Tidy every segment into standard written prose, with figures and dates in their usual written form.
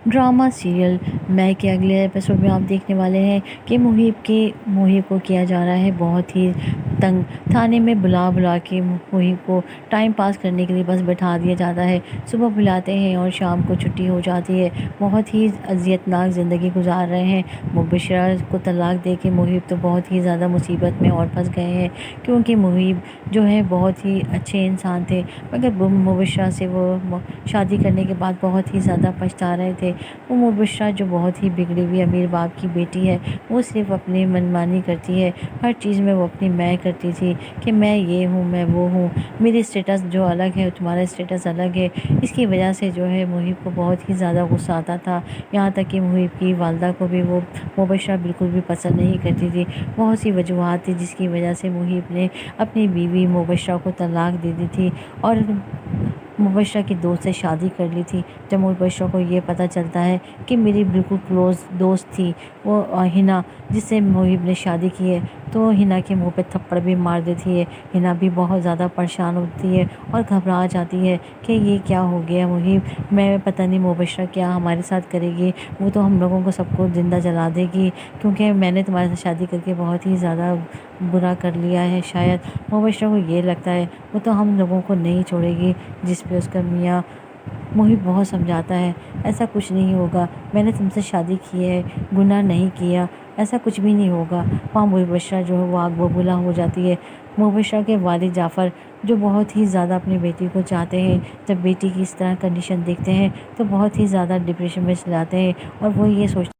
Drama serial मैं के अगले एपिसोड में आप देखने वाले हैं कि मुहिब को किया जा रहा है बहुत ही तंग। थाने में बुला बुला के मुहिब को टाइम पास करने के लिए बस बैठा दिया जाता है। सुबह बुलाते हैं और शाम को छुट्टी हो जाती है। बहुत ही अज़ियतनाक ज़िंदगी गुजार रहे हैं। मुबशरा को तलाक दे के मुहिब तो बहुत ही ज़्यादा मुसीबत में और फंस गए हैं, क्योंकि मुहिब जो है बहुत ही अच्छे इंसान थे, मगर मुबशरा से वो शादी करने के बाद बहुत ही ज़्यादा पछता रहे थे। वो मुबशरा जो बहुत ही बिगड़ी हुई अमीर बाप की बेटी है, वो सिर्फ अपनी मनमानी करती है। हर चीज़ में वो अपनी मैं करती थी कि मैं ये हूँ, मैं वो हूँ, मेरी स्टेटस जो अलग है तुम्हारा स्टेटस अलग है। इसकी वजह से जो है मुहिब को बहुत ही ज़्यादा गुस्सा आता था। यहाँ तक कि मुहिब की वालदा को भी वो मुबशरा बिल्कुल भी पसंद नहीं करती थी। बहुत सी वजूहत थी जिसकी वजह से मुहिब ने अपनी बीवी मुबशरा को तलाक दे दी थी और मुबशरा की दोस्त से शादी कर ली थी। जब मुबशरा को ये पता चलता है कि मेरी बिल्कुल क्लोज़ दोस्त थी वो हिना, जिससे मुहिब ने शादी की है, तो हिना के मुंह पे थप्पड़ भी मार देती है। हिना भी बहुत ज़्यादा परेशान होती है और घबरा जाती है कि ये क्या हो गया मुहिब, मैं पता नहीं मुबशरा क्या हमारे साथ करेगी, वो तो हम लोगों को सबको ज़िंदा जला देगी, क्योंकि मैंने तुम्हारे साथ शादी करके बहुत ही ज़्यादा बुरा कर लिया है। शायद मुबशरा को ये लगता है वो तो हम लोगों को नहीं छोड़ेगी। जिस पे उसका मियाँ मुहिब बहुत समझाता है, ऐसा कुछ नहीं होगा, मैंने तुमसे शादी की है, गुनाह नहीं किया, ऐसा कुछ भी नहीं होगा। वहाँ मुबशरा जो है वो आग बबूला हो जाती है। मुबशरा के वालिद जाफ़र जो बहुत ही ज़्यादा अपनी बेटी को चाहते हैं, जब बेटी की इस तरह कंडीशन देखते हैं तो बहुत ही ज़्यादा डिप्रेशन में चले जाते हैं और वो ये सोचते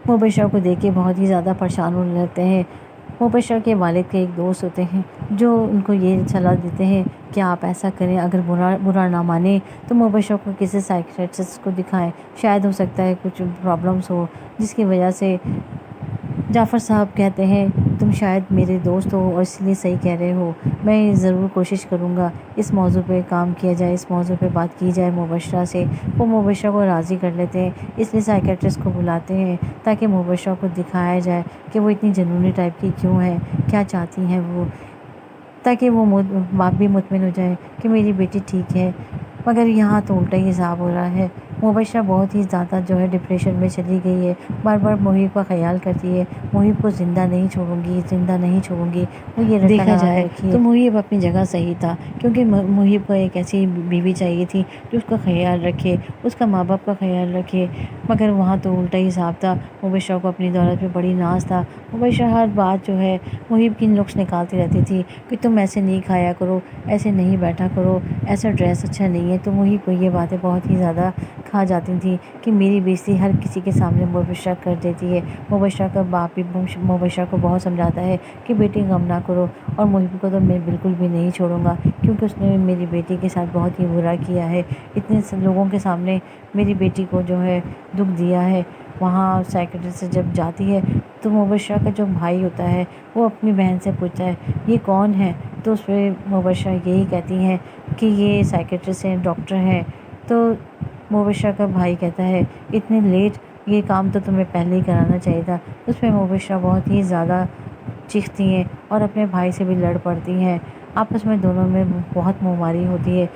मुबशरा को देख के बहुत ही ज़्यादा परेशान होने लगते हैं। मुबशरा के वालिद के एक दोस्त होते हैं जो उनको ये सलाह देते हैं कि आप ऐसा करें, अगर बुरा ना माने तो मुबशरा को किसी साइकियाट्रिस्ट को दिखाएं, शायद हो सकता है कुछ प्रॉब्लम्स हो। जिसकी वजह से जाफ़र साहब कहते हैं तुम शायद मेरे दोस्त हो और इसलिए सही कह रहे हो, मैं ज़रूर कोशिश करूँगा इस मौजू पे काम किया जाए, इस मौजू पे बात की जाए मुबशरा से। वो मुबशरा को राज़ी कर लेते हैं, इसलिए साइकियाट्रिस्ट को बुलाते हैं ताकि मुबशरा को दिखाया जाए कि वो इतनी जुनूनी टाइप की क्यों है, क्या चाहती हैं वो, ताकि वो बाप भी मुतमिन हो जाए कि मेरी बेटी ठीक है। मगर यहाँ तो उल्टा ही हिसाब हो रहा है। मुबशरा बहुत ही ज़्यादा जो है डिप्रेशन में चली गई है, बार बार मुहिब का ख्याल करती है, मुहिब को ज़िंदा नहीं छोड़ूंगी, ज़िंदा नहीं छोड़ूंगी। वो ये देखा जाए तो मुहिब अपनी जगह सही था, क्योंकि मुहिब को एक ऐसी बीवी चाहिए थी जो उसका ख्याल रखे, उसका माँ बाप का ख्याल रखे। मगर वहाँ तो उल्टा ही हिसाब था। मुबशरा को अपनी दौलत पे बड़ी नाज था। मुबशरा हर बात जो है मुहिब की नुक्स निकालती रहती थी कि तुम ऐसे नहीं खाया करो, ऐसे नहीं बैठा करो, ऐसा ड्रेस अच्छा नहीं है। तो मुहिब को ये बातें बहुत ही ज़्यादा खा जाती थी कि मेरी बेइज्जती हर किसी के सामने मुबशरा कर देती है। मुबशरा का बाप भी मुबशरा को बहुत समझाता है कि बेटी गम ना करो, और मुहिब को तो मैं बिल्कुल भी नहीं छोड़ूंगा, क्योंकि उसने मेरी बेटी के साथ बहुत ही बुरा किया है, इतने लोगों के सामने मेरी बेटी को जो है दुख दिया है। वहाँ साइकियाट्रिस्ट से जब जाती है तो मुबशरा का जो भाई होता है वो अपनी बहन से पूछता है ये कौन है, तो उस पर मुबशरा यही कहती हैं कि ये साइकियाट्रिस्ट हैं, डॉक्टर हैं। तो मुबशरा का भाई कहता है इतने लेट, ये काम तो तुम्हें पहले ही कराना चाहिए था। उस पर मुबशरा बहुत ही ज़्यादा चीखती हैं और अपने भाई से भी लड़ पड़ती हैं। आपस में दोनों में बहुत मुँहमारी होती है।